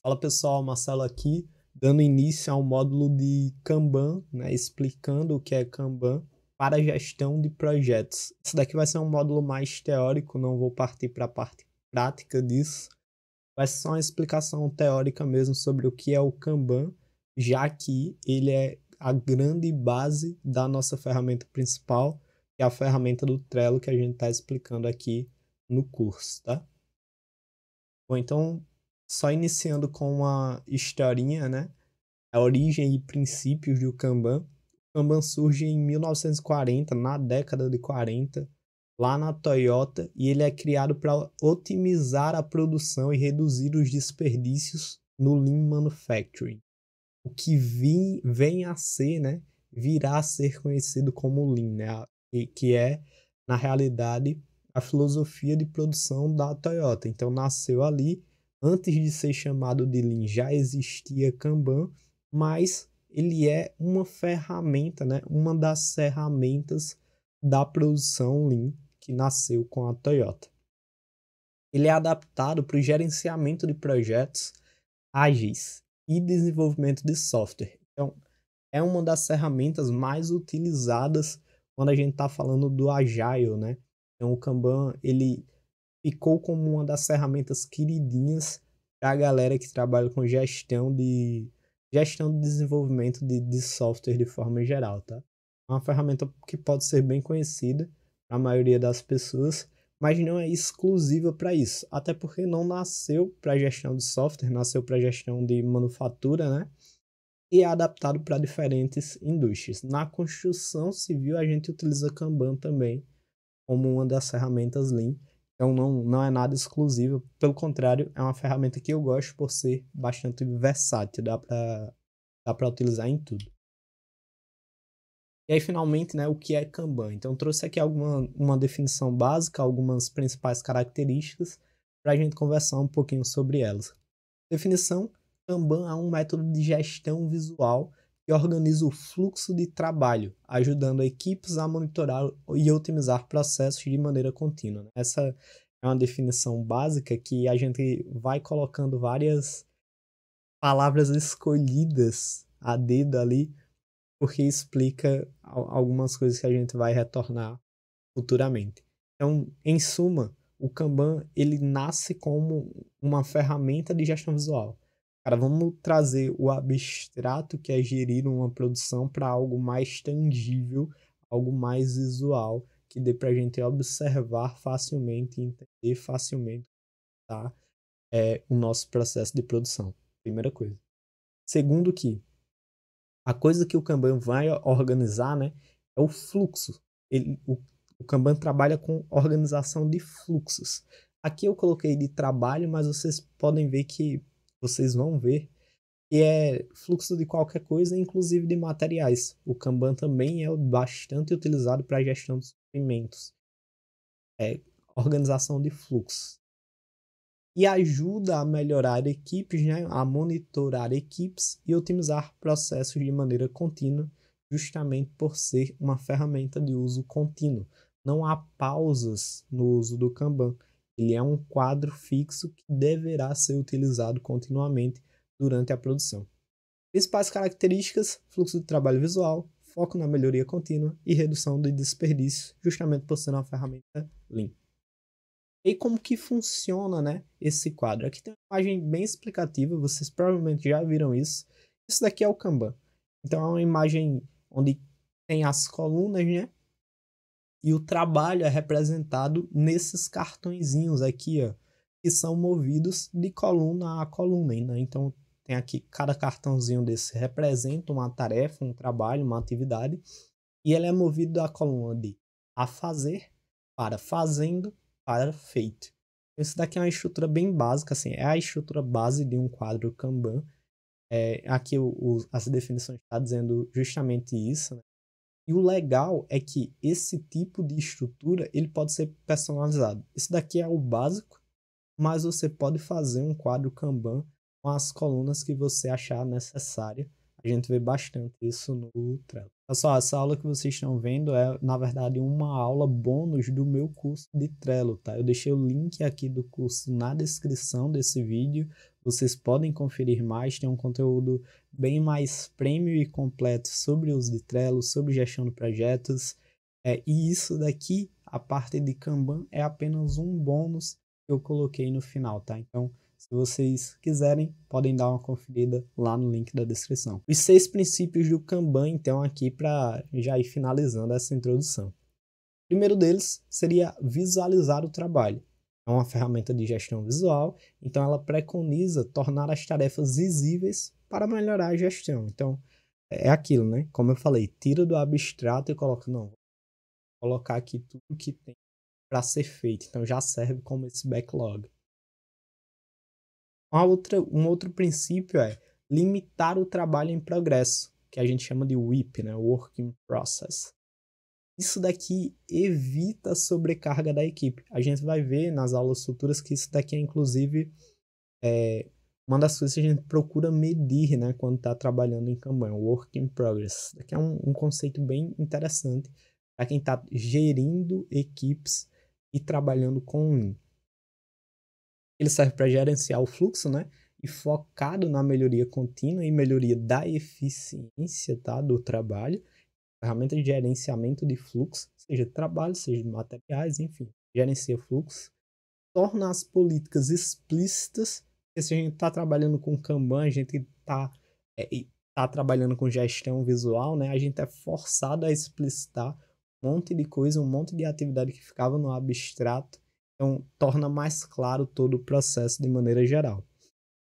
Fala pessoal, Marcelo aqui, dando início ao módulo de Kanban, né, explicando o que é Kanban para a gestão de projetos. Esse daqui vai ser um módulo mais teórico, não vou partir para a parte prática disso. Vai ser só uma explicação teórica mesmo sobre o que é o Kanban, já que ele é a grande base da nossa ferramenta principal, que é a ferramenta do Trello que a gente está explicando aqui no curso, tá? Bom, então, só iniciando com uma historinha, né? A origem e princípios do Kanban. O Kanban surge em 1940, na década de 40, lá na Toyota, e ele é criado para otimizar a produção e reduzir os desperdícios no Lean Manufacturing. O que vem a ser, né? Virá a ser conhecido como Lean, né? Que é, na realidade, a filosofia de produção da Toyota. Então nasceu ali, antes de ser chamado de Lean, já existia Kanban, mas ele é uma ferramenta, né? Uma das ferramentas da produção Lean que nasceu com a Toyota. Ele é adaptado para o gerenciamento de projetos ágeis e desenvolvimento de software. Então, é uma das ferramentas mais utilizadas quando a gente está falando do Agile, né? Então, o Kanban, ele ficou como uma das ferramentas queridinhas para a galera que trabalha com gestão de desenvolvimento de software de forma geral, tá? É uma ferramenta que pode ser bem conhecida para a maioria das pessoas, mas não é exclusiva para isso, até porque não nasceu para gestão de software, nasceu para gestão de manufatura, né? E é adaptado para diferentes indústrias. Na construção civil, a gente utiliza Kanban também como uma das ferramentas Lean. Então não é nada exclusivo, pelo contrário, é uma ferramenta que eu gosto por ser bastante versátil, dá para utilizar em tudo. E aí, finalmente, né, o que é Kanban? Então, eu trouxe aqui uma definição básica, algumas principais características, para a gente conversar um pouquinho sobre elas. Definição: Kanban é um método de gestão visual que organiza o fluxo de trabalho, ajudando equipes a monitorar e otimizar processos de maneira contínua. Essa é uma definição básica que a gente vai colocando várias palavras escolhidas a dedo ali, porque explica algumas coisas que a gente vai retornar futuramente. Então, em suma, o Kanban ele nasce como uma ferramenta de gestão visual. Cara, vamos trazer o abstrato que é gerir uma produção para algo mais tangível, algo mais visual, que dê para a gente observar facilmente e entender facilmente, tá? O nosso processo de produção. Primeira coisa. Segundo que a coisa que o Kanban vai organizar, né, é o fluxo. O Kanban trabalha com organização de fluxos. Aqui eu coloquei de trabalho, mas vocês vão ver que é fluxo de qualquer coisa, inclusive de materiais. O Kanban também é bastante utilizado para a gestão de suprimentos. É organização de fluxos. E ajuda a melhorar equipes, né, a monitorar equipes e otimizar processos de maneira contínua, justamente por ser uma ferramenta de uso contínuo. Não há pausas no uso do Kanban. Ele é um quadro fixo que deverá ser utilizado continuamente durante a produção. Principais características: fluxo de trabalho visual, foco na melhoria contínua e redução de desperdício, justamente por ser uma ferramenta Lean. E como que funciona, né, esse quadro? Aqui tem uma imagem bem explicativa, vocês provavelmente já viram isso. Isso daqui é o Kanban. Então é uma imagem onde tem as colunas, né? E o trabalho é representado nesses cartõezinhos aqui, ó, que são movidos de coluna a coluna, né? Então tem aqui, cada cartãozinho desse representa uma tarefa, um trabalho, uma atividade, e ele é movido da coluna de a fazer, para fazendo, para feito. Isso daqui é uma estrutura bem básica, assim, é a estrutura base de um quadro Kanban. Aqui as definições estão dizendo justamente isso, né? E o legal é que esse tipo de estrutura ele pode ser personalizado. Isso daqui é o básico, mas você pode fazer um quadro Kanban com as colunas que você achar necessária. A gente vê bastante isso no Trello. Pessoal, essa aula que vocês estão vendo é, na verdade, uma aula bônus do meu curso de Trello, tá? Eu deixei o link aqui do curso na descrição desse vídeo. Vocês podem conferir mais, tem um conteúdo bem mais premium e completo sobre o uso de Trello, sobre gestão de projetos. E isso daqui, a parte de Kanban, é apenas um bônus que eu coloquei no final, tá? Então, se vocês quiserem, podem dar uma conferida lá no link da descrição. Os 6 princípios do Kanban, então, aqui para já ir finalizando essa introdução. O primeiro deles seria visualizar o trabalho. É uma ferramenta de gestão visual, então ela preconiza tornar as tarefas visíveis para melhorar a gestão. Então, é aquilo, né? Como eu falei, tira do abstrato e coloca, não, vou colocar aqui tudo que tem para ser feito. Então, já serve como esse backlog. Um outro princípio é limitar o trabalho em progresso, que a gente chama de WIP, né? Work in Process. Isso daqui evita a sobrecarga da equipe. A gente vai ver nas aulas futuras que isso daqui é, inclusive, uma das coisas que a gente procura medir, né, quando está trabalhando em Kanban, Work in Progress. Isso daqui é um conceito bem interessante para quem está gerindo equipes e trabalhando com Lean. Ele serve para gerenciar o fluxo, né? E focado na melhoria contínua e melhoria da eficiência, tá? Do trabalho. Ferramenta de gerenciamento de fluxo, seja de trabalho, seja de materiais, enfim. Gerencia fluxo. Torna as políticas explícitas. Porque se a gente está trabalhando com Kanban, a gente está trabalhando com gestão visual, né? A gente é forçado a explicitar um monte de coisa, um monte de atividade que ficava no abstrato. Então, torna mais claro todo o processo de maneira geral.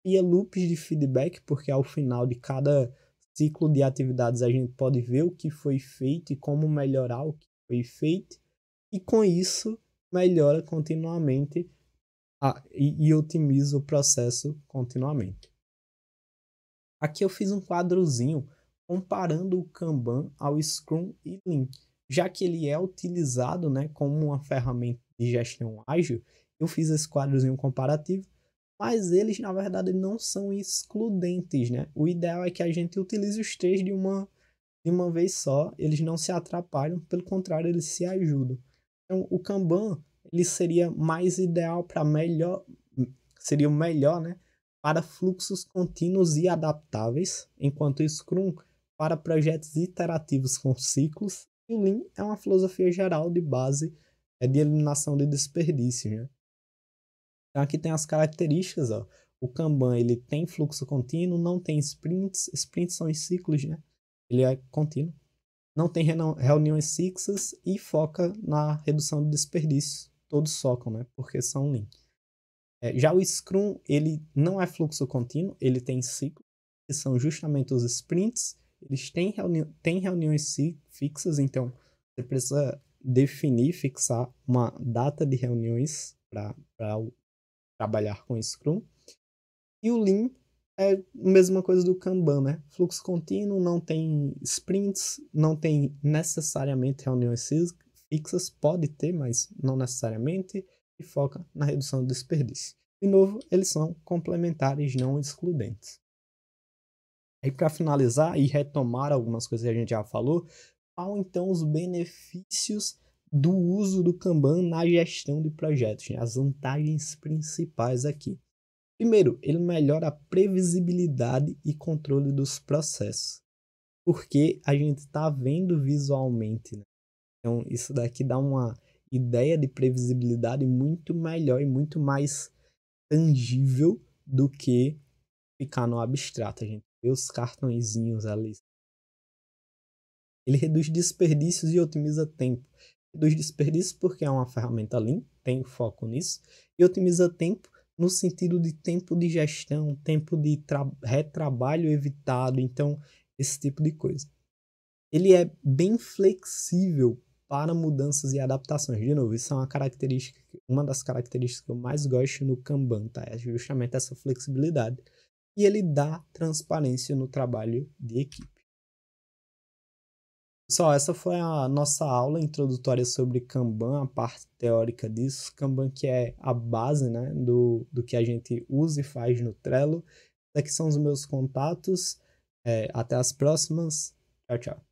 E loops de feedback, porque ao final de cada ciclo de atividades a gente pode ver o que foi feito e como melhorar o que foi feito. E com isso, melhora continuamente e otimiza o processo continuamente. Aqui eu fiz um quadrozinho comparando o Kanban ao Scrum e Lean. Já que ele é utilizado, né, como uma ferramenta de gestão ágil, eu fiz esse quadrozinho comparativo, mas eles, na verdade, não são excludentes, né? O ideal é que a gente utilize os três de uma vez só, eles não se atrapalham, pelo contrário, eles se ajudam. Então, o Kanban, ele seria mais ideal para seria o melhor, né, para fluxos contínuos e adaptáveis, enquanto o Scrum para projetos iterativos com ciclos, e o Lean é uma filosofia geral de base de eliminação de desperdício, né? Então aqui tem as características, ó. O Kanban, ele tem fluxo contínuo, não tem sprints, sprints são os ciclos, né? Ele é contínuo. Não tem reuniões fixas e foca na redução de desperdício. Todos focam, né? Porque são Lean. Já o Scrum, ele não é fluxo contínuo, ele tem ciclo, que são justamente os sprints. Eles têm reuniões fixas, então você precisa definir, fixar uma data de reuniões para trabalhar com Scrum. E o Lean é a mesma coisa do Kanban, né? Fluxo contínuo, não tem sprints, não tem necessariamente reuniões fixas, pode ter, mas não necessariamente, e foca na redução do desperdício. De novo, eles são complementares, não excludentes. Aí, para finalizar e retomar algumas coisas que a gente já falou, qual então os benefícios do uso do Kanban na gestão de projetos, né? As vantagens principais aqui. Primeiro, ele melhora a previsibilidade e controle dos processos, porque a gente está vendo visualmente, né? Então, isso daqui dá uma ideia de previsibilidade muito melhor e muito mais tangível do que ficar no abstrato. A gente vê os cartõezinhos ali. Ele reduz desperdícios e otimiza tempo. Reduz desperdícios porque é uma ferramenta Lean, tem foco nisso, e otimiza tempo no sentido de tempo de gestão, tempo de retrabalho evitado, então esse tipo de coisa. Ele é bem flexível para mudanças e adaptações. De novo, isso é uma das características que eu mais gosto no Kanban, tá? É justamente essa flexibilidade. E ele dá transparência no trabalho de equipe. Pessoal, essa foi a nossa aula introdutória sobre Kanban, a parte teórica disso. Kanban que é a base, né, do que a gente usa e faz no Trello. Aqui são os meus contatos. Até as próximas. Tchau, tchau.